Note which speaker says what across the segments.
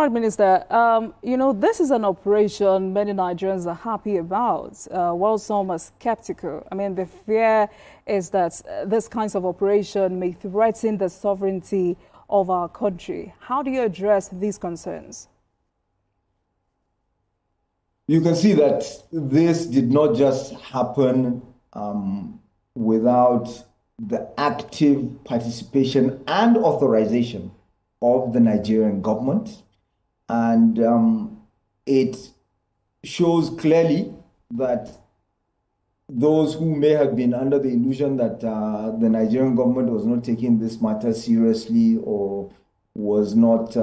Speaker 1: Prime Minister, this is an operation many Nigerians are happy about, while some are skeptical. I mean, the fear is that this kinds of operation may threaten the sovereignty of our country. How do you address these concerns?
Speaker 2: You can see that this did not just happen without the active participation and authorization of the Nigerian government. And it shows clearly that those who may have been under the illusion that the Nigerian government was not taking this matter seriously or was not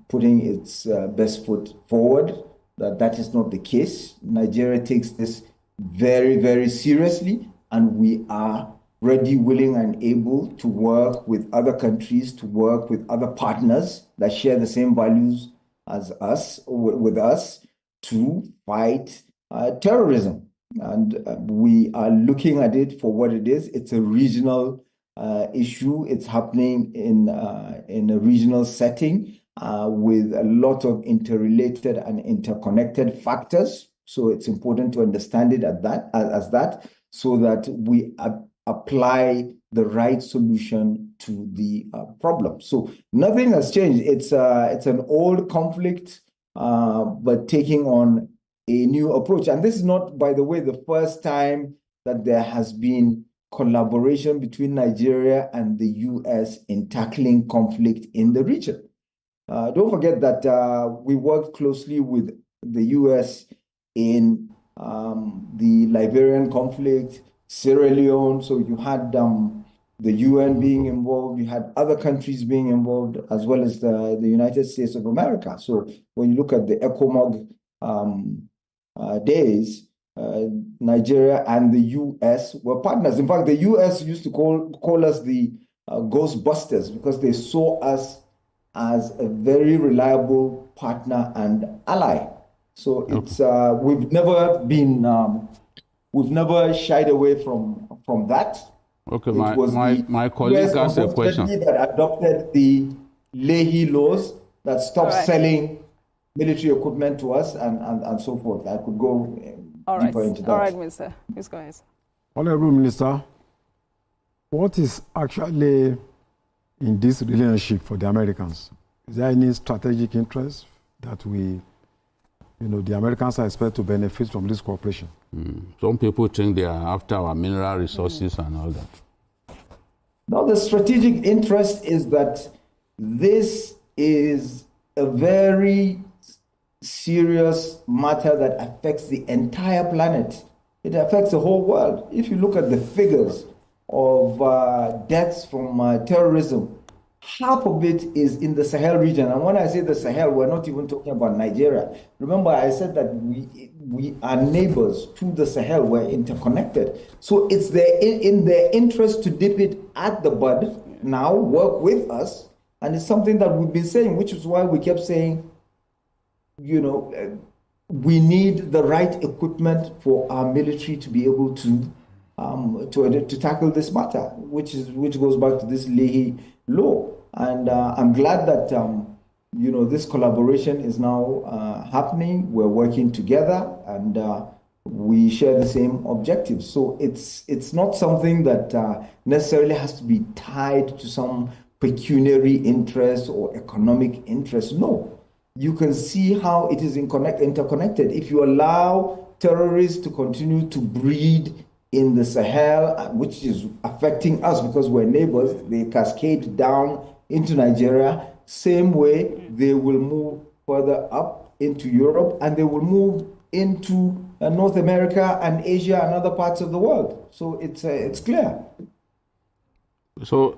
Speaker 2: putting its best foot forward, that is not the case. Nigeria takes this very, very seriously, and we are ready, willing, and able to work with other countries, to work with other partners that share the same values as us, with us, to fight terrorism. And we are looking at it for what it is. It's a regional issue. It's happening in a regional setting with a lot of interrelated and interconnected factors. So it's important to understand it as that, so that we apply the right solution to the problem. So nothing has changed. It's an old conflict, but taking on a new approach. And this is not, by the way, the first time that there has been collaboration between Nigeria and the US in tackling conflict in the region. Don't forget that we worked closely with the US in the Liberian conflict, Sierra Leone. So you had the UN being involved, you had other countries being involved, as well as the United States of America. So when you look at the ECOMOG days, Nigeria and the US were partners. In fact, the US used to call us the Ghostbusters, because they saw us as a very reliable partner and ally. So it's we've never shied away from that.
Speaker 3: Okay, my colleague asked a question.
Speaker 2: That adopted the Leahy laws that stopped selling military equipment to us and so forth. I could go deeper into that.
Speaker 1: All right, Minister. Please go ahead.
Speaker 4: Honorable Minister, what is actually in this relationship for the Americans? Is there any strategic interest that the Americans are expected to benefit from this cooperation?
Speaker 3: Some people think they are after our mineral resources and all that.
Speaker 2: No, the strategic interest is that this is a very serious matter that affects the entire planet. It affects the whole world. If you look at the figures of deaths from terrorism, half of it is in the Sahel region. And when I say the Sahel, we're not even talking about Nigeria. Remember, I said that we are neighbors to the Sahel. We're interconnected. So it's in their interest to dip it at the bud now, work with us. And it's something that we've been saying, which is why we kept saying, we need the right equipment for our military to be able to tackle this matter, which goes back to this Leahy law. And I'm glad that this collaboration is now happening. We're working together, and we share the same objectives. So it's not something that necessarily has to be tied to some pecuniary interest or economic interest. No. You can see how it is interconnected. If you allow terrorists to continue to breed in the Sahel, which is affecting us because we're neighbors, they cascade down into Nigeria. Same way, they will move further up into Europe, and they will move into North America and Asia and other parts of the world. So it's clear.
Speaker 3: So